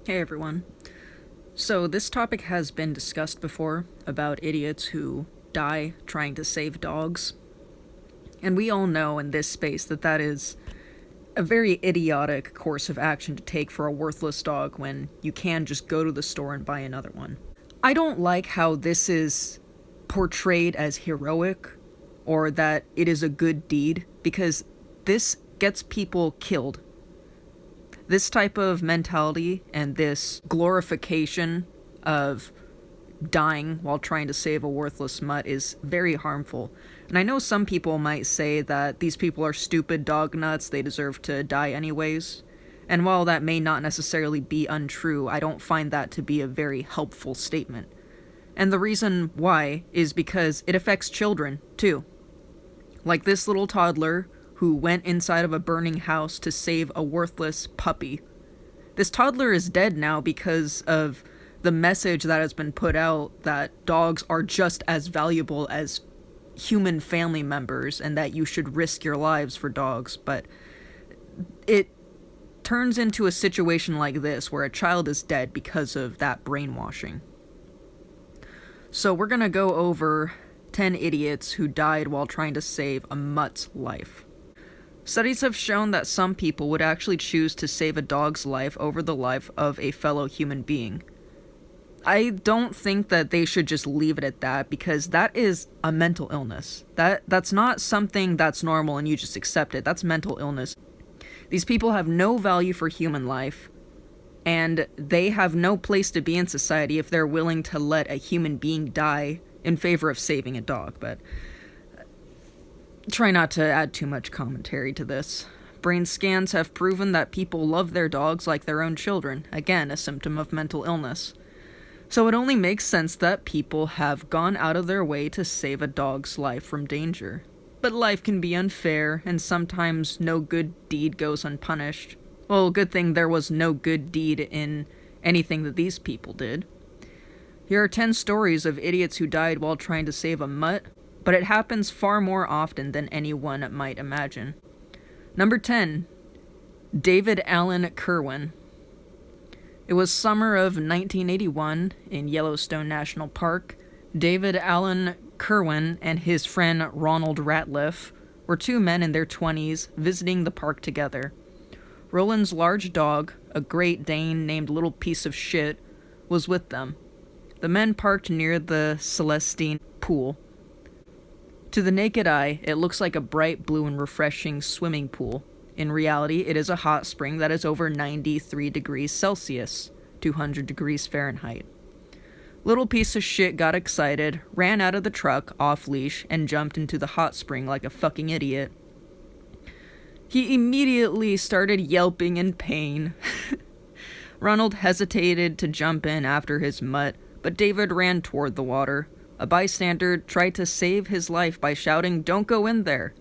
Hey everyone. So, this topic has been discussed before about idiots who die trying to save dogs. And we all know in this space that that is a very idiotic course of action to take for a worthless dog when you can just go to the store and buy another one. I don't like how this is portrayed as heroic or that it is a good deed because this gets people killed. This type of mentality and this glorification of dying while trying to save a worthless mutt is very harmful. And I know some people might say that these people are stupid dog nuts, they deserve to die anyways. And while that may not necessarily be untrue, I don't find that to be a very helpful statement. And the reason why is because it affects children, too. Like this little toddler who went inside of a burning house to save a worthless puppy. This toddler is dead now because of the message that has been put out that dogs are just as valuable as human family members and that you should risk your lives for dogs. But it turns into a situation like this where a child is dead because of that brainwashing. So we're gonna go over 10 idiots who died while trying to save a mutt's life. Studies have shown that some people would actually choose to save a dog's life over the life of a fellow human being. I don't think that they should just leave it at that because that is a mental illness. That's not something that's normal and you just accept it. That's mental illness. These people have no value for human life, and they have no place to be in society if they're willing to let a human being die in favor of saving a dog, but try not to add too much commentary to this. Brain scans have proven that people love their dogs like their own children, again, a symptom of mental illness. So it only makes sense that people have gone out of their way to save a dog's life from danger. But life can be unfair, and sometimes no good deed goes unpunished. Well, good thing there was no good deed in anything that these people did. Here are 10 stories of idiots who died while trying to save a mutt, but it happens far more often than anyone might imagine. Number 10. David Allen Kerwin. It was summer of 1981 in Yellowstone National Park. David Allen Kerwin and his friend Ronald Ratliff were two men in their 20s visiting the park together. Roland's large dog, a Great Dane named Little Piece of Shit, was with them. The men parked near the Celestine pool. To the naked eye, it looks like a bright blue and refreshing swimming pool. In reality, it is a hot spring that is over 93 degrees Celsius, 200 degrees Fahrenheit. Little Piece of Shit got excited, ran out of the truck off-leash, and jumped into the hot spring like a fucking idiot. He immediately started yelping in pain. Ronald hesitated to jump in after his mutt, but David ran toward the water. A bystander tried to save his life by shouting, "Don't go in there."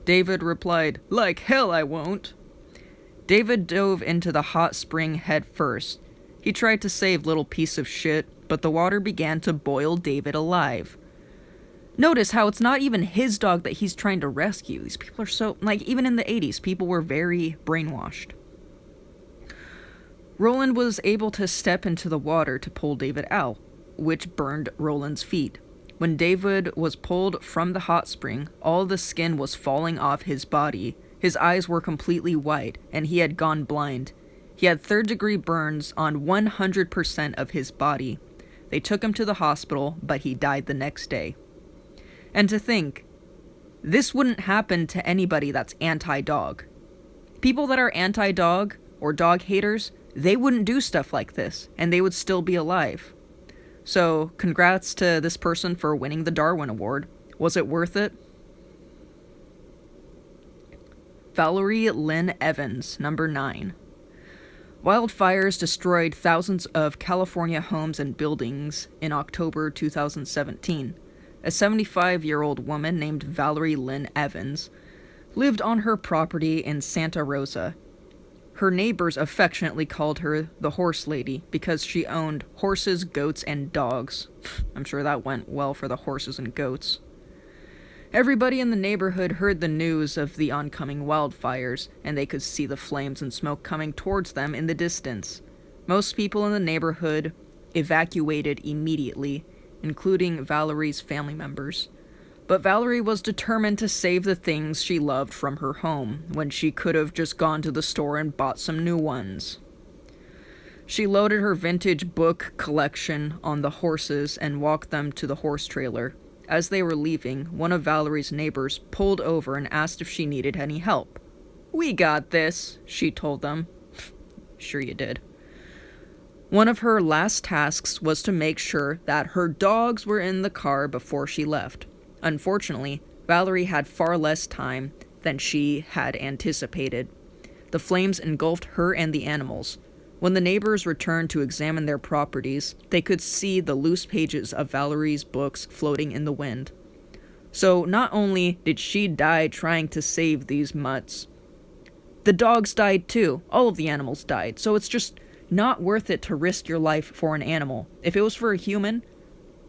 David replied, "Like hell I won't." David dove into the hot spring head first. He tried to save Little Piece of Shit, but the water began to boil David alive. Notice how it's not even his dog that he's trying to rescue. These people are so, even in the 80s, people were very brainwashed. Roland was able to step into the water to pull David out, which burned Roland's feet. When David was pulled from the hot spring, all the skin was falling off his body. His eyes were completely white, and he had gone blind. He had third-degree burns on 100% of his body. They took him to the hospital, but he died the next day. And to think, this wouldn't happen to anybody that's anti-dog. People that are anti-dog or dog haters, they wouldn't do stuff like this, and they would still be alive. So, congrats to this person for winning the Darwin Award. Was it worth it? Valerie Lynn Evans, number 9. Wildfires destroyed thousands of California homes and buildings in October 2017. A 75-year-old woman named Valerie Lynn Evans lived on her property in Santa Rosa. Her neighbors affectionately called her the Horse Lady because she owned horses, goats, and dogs. I'm sure that went well for the horses and goats. Everybody in the neighborhood heard the news of the oncoming wildfires, and they could see the flames and smoke coming towards them in the distance. Most people in the neighborhood evacuated immediately, including Valerie's family members. But Valerie was determined to save the things she loved from her home, when she could have just gone to the store and bought some new ones. She loaded her vintage book collection on the horses and walked them to the horse trailer. As they were leaving, one of Valerie's neighbors pulled over and asked if she needed any help. "We got this," she told them. Sure you did. One of her last tasks was to make sure that her dogs were in the car before she left. Unfortunately, Valerie had far less time than she had anticipated. The flames engulfed her and the animals. When the neighbors returned to examine their properties, they could see the loose pages of Valerie's books floating in the wind. So not only did she die trying to save these mutts, the dogs died too. All of the animals died. So it's just not worth it to risk your life for an animal. If it was for a human,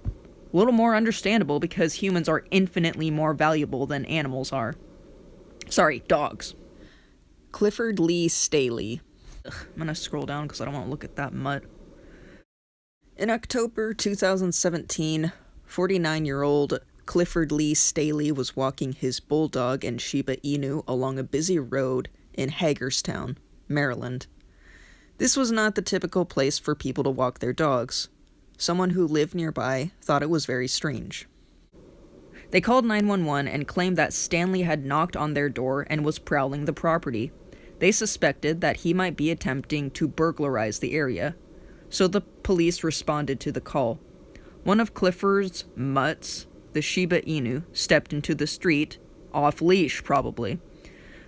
a little more understandable, because humans are infinitely more valuable than animals are. Sorry, dogs. Clifford Lee Staley. I'm gonna scroll down because I don't want to look at that mutt. In October 2017, 49-year-old Clifford Lee Staley was walking his bulldog and Shiba Inu along a busy road in Hagerstown, Maryland. This was not the typical place for people to walk their dogs. Someone who lived nearby thought it was very strange. They called 911 and claimed that Stanley had knocked on their door and was prowling the property. They suspected that he might be attempting to burglarize the area, so the police responded to the call. One of Clifford's mutts, the Shiba Inu, stepped into the street, off-leash probably.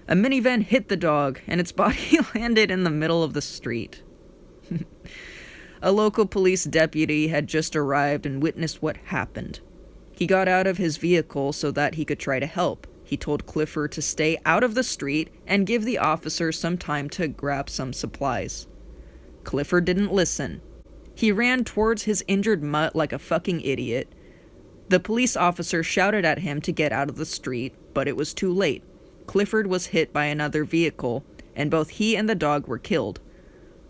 A minivan hit the dog, and its body landed in the middle of the street. A local police deputy had just arrived and witnessed what happened. He got out of his vehicle so that he could try to help. He told Clifford to stay out of the street and give the officer some time to grab some supplies. Clifford didn't listen. He ran towards his injured mutt like a fucking idiot. The police officer shouted at him to get out of the street, but it was too late. Clifford was hit by another vehicle, and both he and the dog were killed.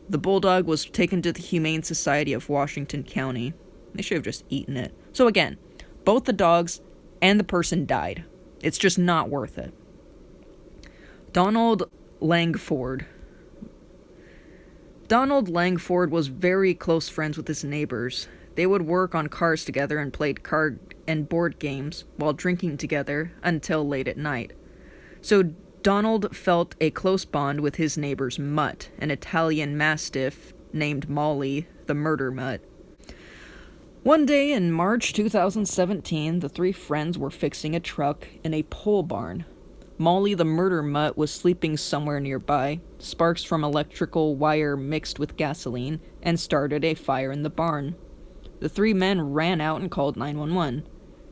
The bulldog was taken to the Humane Society of Washington County. They should have just eaten it. So again, both the dogs and the person died. It's just not worth it. Donald Langford. Donald Langford was very close friends with his neighbors. They would work on cars together and played card and board games while drinking together until late at night. So Donald felt a close bond with his neighbor's mutt, an Italian mastiff named Molly, the murder mutt. One day in March 2017, the three friends were fixing a truck in a pole barn. Molly the murder mutt was sleeping somewhere nearby. Sparks from electrical wire mixed with gasoline and started a fire in the barn. The three men ran out and called 911.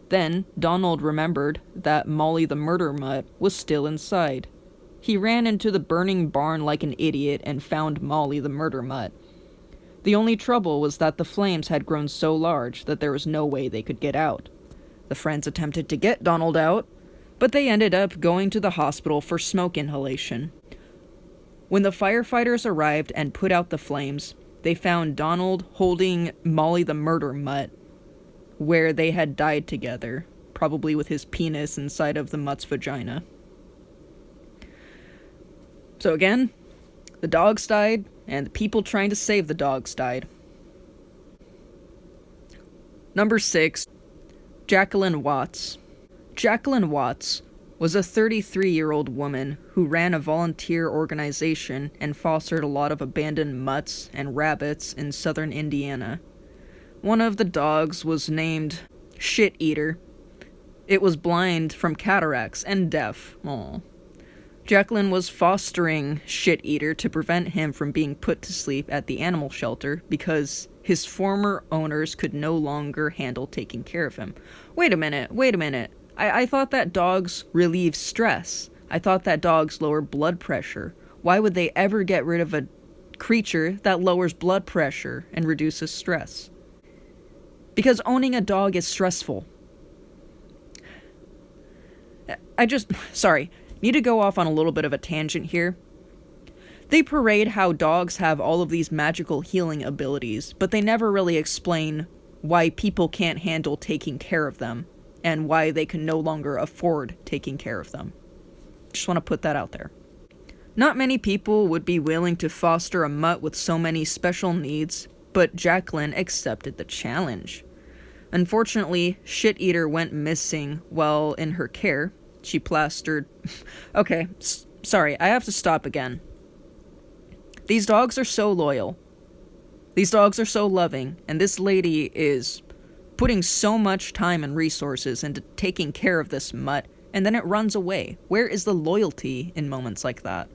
Then Donald remembered that Molly the murder mutt was still inside. He ran into the burning barn like an idiot and found Molly the murder mutt. The only trouble was that the flames had grown so large that there was no way they could get out. The friends attempted to get Donald out, but they ended up going to the hospital for smoke inhalation. When the firefighters arrived and put out the flames, they found Donald holding Molly the murder mutt, where they had died together, probably with his penis inside of the mutt's vagina. So again, the dogs died, and the people trying to save the dogs died. Number 6. Jacqueline Watts. Jacqueline Watts was a 33-year-old woman who ran a volunteer organization and fostered a lot of abandoned mutts and rabbits in southern Indiana. One of the dogs was named Shit Eater. It was blind from cataracts and deaf. Aww. Jacqueline was fostering Shit Eater to prevent him from being put to sleep at the animal shelter because his former owners could no longer handle taking care of him. Wait a minute. I thought that dogs relieve stress. I thought that dogs lower blood pressure. Why would they ever get rid of a creature that lowers blood pressure and reduces stress? Because owning a dog is stressful. Sorry, need to go off on a little bit of a tangent here. They parade how dogs have all of these magical healing abilities, but they never really explain why people can't handle taking care of them, and why they can no longer afford taking care of them. Just want to put that out there. Not many people would be willing to foster a mutt with so many special needs, but Jacqueline accepted the challenge. Unfortunately, Shit Eater went missing while in her care. She plastered... Okay, sorry, I have to stop again. These dogs are so loyal. These dogs are so loving, and this lady is putting so much time and resources into taking care of this mutt, and then it runs away. Where is the loyalty in moments like that?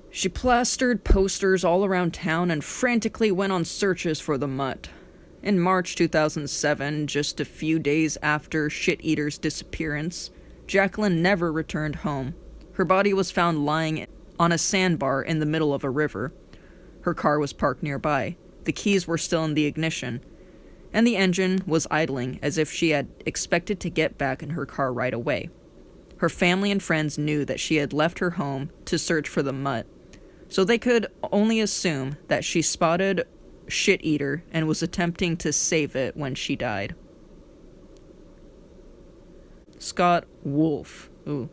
She plastered posters all around town and frantically went on searches for the mutt. In March 2007, just a few days after Shit Eater's disappearance, Jacqueline never returned home. Her body was found lying on a sandbar in the middle of a river. Her car was parked nearby. The keys were still in the ignition, and the engine was idling as if she had expected to get back in her car right away. Her family and friends knew that she had left her home to search for the mutt, so they could only assume that she spotted Shit Eater and was attempting to save it when she died. Scott Wolf. Ooh,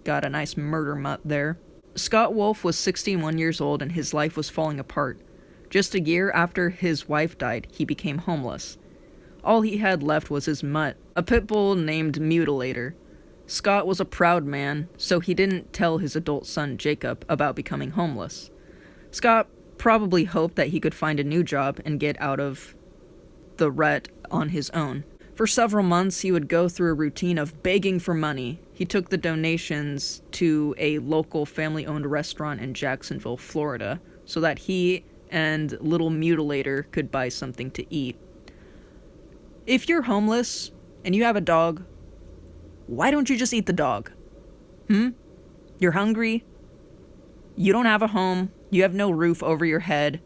got a nice murder mutt there. Scott Wolf was 61 years old and his life was falling apart. Just a year after his wife died, he became homeless. All he had left was his mutt, a pit bull named Mutilator. Scott was a proud man, so he didn't tell his adult son Jacob about becoming homeless. Scott probably hoped that he could find a new job and get out of the rut on his own. For several months, he would go through a routine of begging for money. He took the donations to a local family-owned restaurant in Jacksonville, Florida, so that he and little Mutilator could buy something to eat. If you're homeless and you have a dog, why don't you just eat the dog? You're hungry, you don't have a home, you have no roof over your head.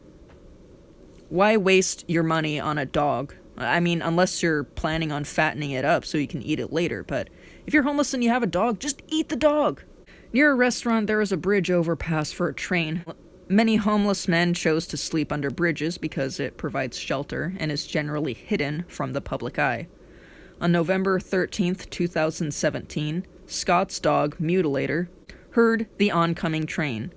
Why waste your money on a dog? I mean, unless you're planning on fattening it up so you can eat it later, but if you're homeless and you have a dog, just eat the dog. Near a restaurant, there is a bridge overpass for a train. Many homeless men chose to sleep under bridges because it provides shelter and is generally hidden from the public eye. On November 13th, 2017, Scott's dog, Mutilator, heard the oncoming train.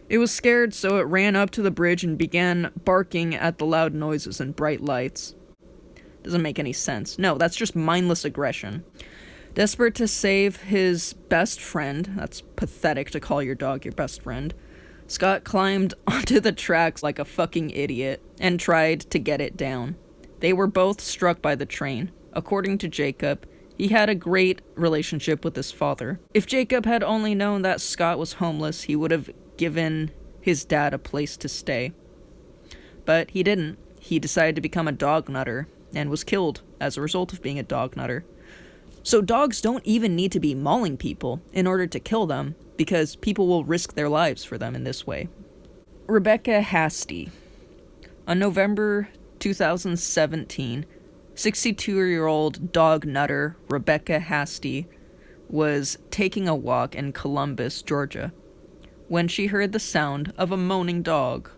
It was scared, so it ran up to the bridge and began barking at the loud noises and bright lights. Doesn't make any sense. No, that's just mindless aggression. Desperate to save his best friend, that's pathetic to call your dog your best friend, Scott climbed onto the tracks like a fucking idiot and tried to get it down. They were both struck by the train. According to Jacob, he had a great relationship with his father. If Jacob had only known that Scott was homeless, he would have given his dad a place to stay. But he didn't. He decided to become a dog nutter and was killed as a result of being a dog nutter. So dogs don't even need to be mauling people in order to kill them, because people will risk their lives for them in this way. Rebecca Hasty. On November 2017, 62-year-old dog nutter Rebecca Hasty was taking a walk in Columbus, Georgia, when she heard the sound of a moaning dog.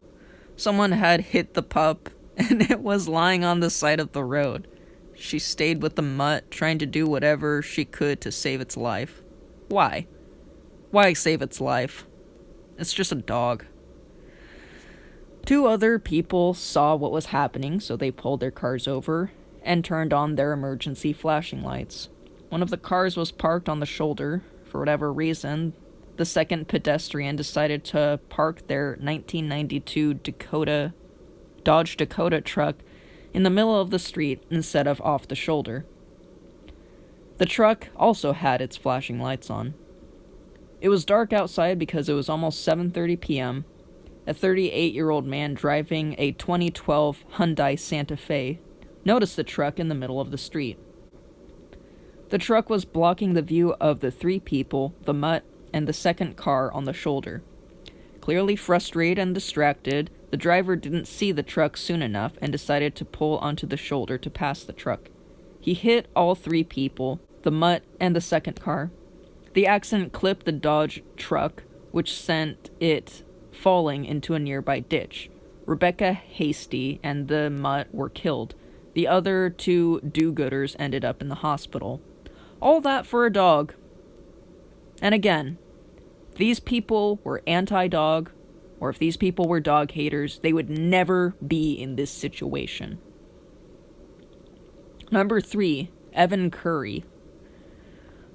Someone had hit the pup, and it was lying on the side of the road. She stayed with the mutt, trying to do whatever she could to save its life. Why? Why save its life? It's just a dog. Two other people saw what was happening, so they pulled their cars over and turned on their emergency flashing lights. One of the cars was parked on the shoulder. For whatever reason, the second pedestrian decided to park their 1992 Dodge Dakota truck in the middle of the street instead of off the shoulder. The truck also had its flashing lights on. It was dark outside because it was almost 7:30 p.m. A 38-year-old man driving a 2012 Hyundai Santa Fe noticed the truck in the middle of the street. The truck was blocking the view of the three people, the mutt, and the second car on the shoulder. Clearly frustrated and distracted, the driver didn't see the truck soon enough and decided to pull onto the shoulder to pass the truck. He hit all three people, the mutt and the second car. The accident clipped the Dodge truck, which sent it falling into a nearby ditch. Rebecca Hasty and the Mutt were killed. The other two do-gooders ended up in the hospital. All that for a dog. And again, if these people were anti-dog, or if these people were dog haters, they would never be in this situation. Number 3, Evan Curry.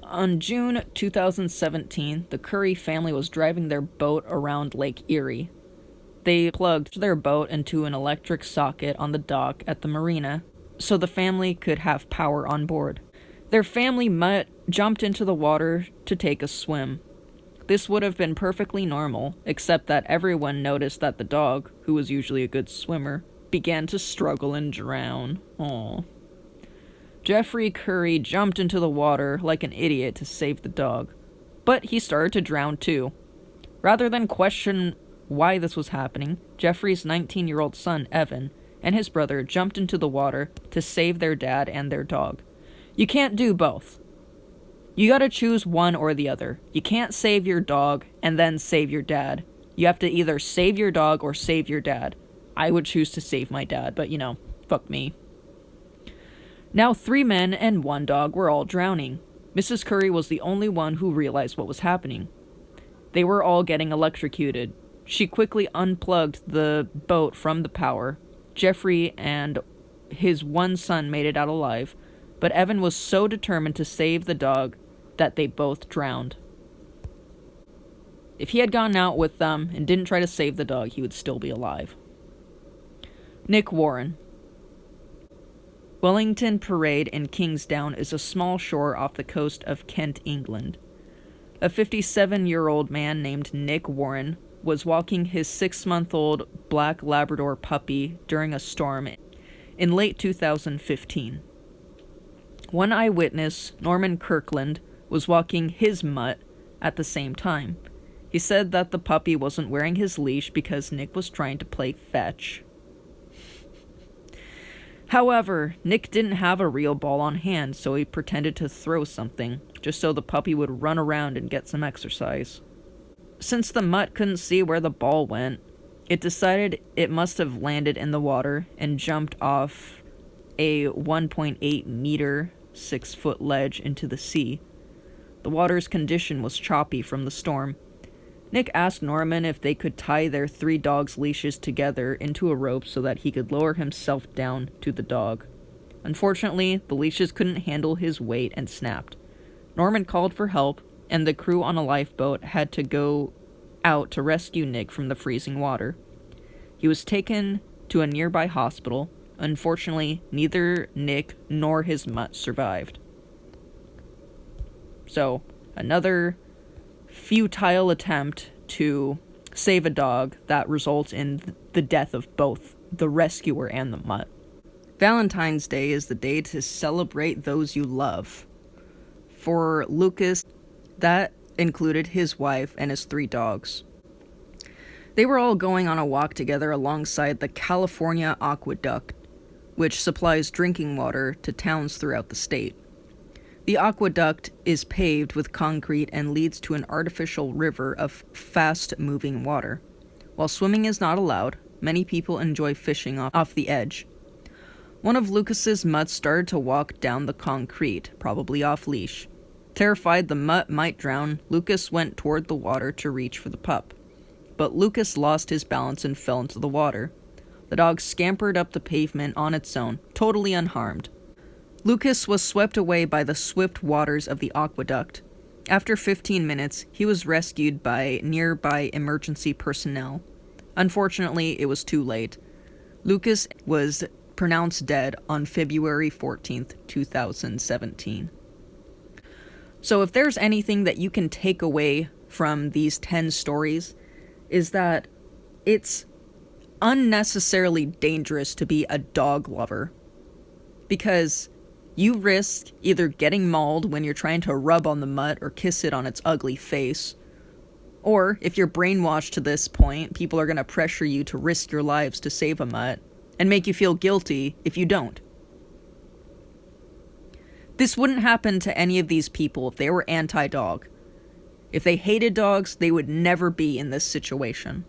On June 2017, the Curry family was driving their boat around Lake Erie. They plugged their boat into an electric socket on the dock at the marina so the family could have power on board. Their family Mutt jumped into the water to take a swim. This would have been perfectly normal, except that everyone noticed that the dog, who was usually a good swimmer, began to struggle and drown. Aww. Jeffrey Curry jumped into the water like an idiot to save the dog, but he started to drown too. Rather than question why this was happening, Jeffrey's 19-year-old son, Evan, and his brother jumped into the water to save their dad and their dog. You can't do both. You gotta choose one or the other. You can't save your dog and then save your dad. You have to either save your dog or save your dad. I would choose to save my dad, but fuck me. Now 3 men and 1 dog were all drowning. Mrs. Curry was the only one who realized what was happening. They were all getting electrocuted. She quickly unplugged the boat from the power. Jeffrey and his 1 son made it out alive, but Evan was so determined to save the dog that they both drowned. If he had gone out with them and didn't try to save the dog, he would still be alive. Nick Warren. Wellington Parade in Kingsdown is a small shore off the coast of Kent, England. A 57-year-old man named Nick Warren was walking his 6-month-old black Labrador puppy during a storm in late 2015. One eyewitness, Norman Kirkland, was walking his Mutt at the same time. He said that the puppy wasn't wearing his leash because Nick was trying to play fetch. However, Nick didn't have a real ball on hand, so he pretended to throw something, just so the puppy would run around and get some exercise. Since the Mutt couldn't see where the ball went, it decided it must have landed in the water and jumped off a 1.8 meter, 6-foot ledge into the sea. The water's condition was choppy from the storm. Nick asked Norman if they could tie their 3 dogs' leashes together into a rope so that he could lower himself down to the dog. Unfortunately, the leashes couldn't handle his weight and snapped. Norman called for help, and the crew on a lifeboat had to go out to rescue Nick from the freezing water. He was taken to a nearby hospital. Unfortunately, neither Nick nor his Mutt survived. So, another futile attempt to save a dog that results in the death of both the rescuer and the Mutt. Valentine's Day is the day to celebrate those you love. For Lucas, that included his wife and his 3 dogs. They were all going on a walk together alongside the California Aqueduct, which supplies drinking water to towns throughout the state. The aqueduct is paved with concrete and leads to an artificial river of fast-moving water. While swimming is not allowed, many people enjoy fishing off the edge. One of Lucas's Mutts started to walk down the concrete, probably off-leash. Terrified the Mutt might drown, Lucas went toward the water to reach for the pup. But Lucas lost his balance and fell into the water. The dog scampered up the pavement on its own, totally unharmed. Lucas was swept away by the swift waters of the aqueduct. After 15 minutes, he was rescued by nearby emergency personnel. Unfortunately, it was too late. Lucas was pronounced dead on February 14th, 2017. So if there's anything that you can take away from these 10 stories, is that it's unnecessarily dangerous to be a dog lover. Because you risk either getting mauled when you're trying to rub on the Mutt or kiss it on its ugly face. Or, if you're brainwashed to this point, people are going to pressure you to risk your lives to save a Mutt, and make you feel guilty if you don't. This wouldn't happen to any of these people if they were anti-dog. If they hated dogs, they would never be in this situation.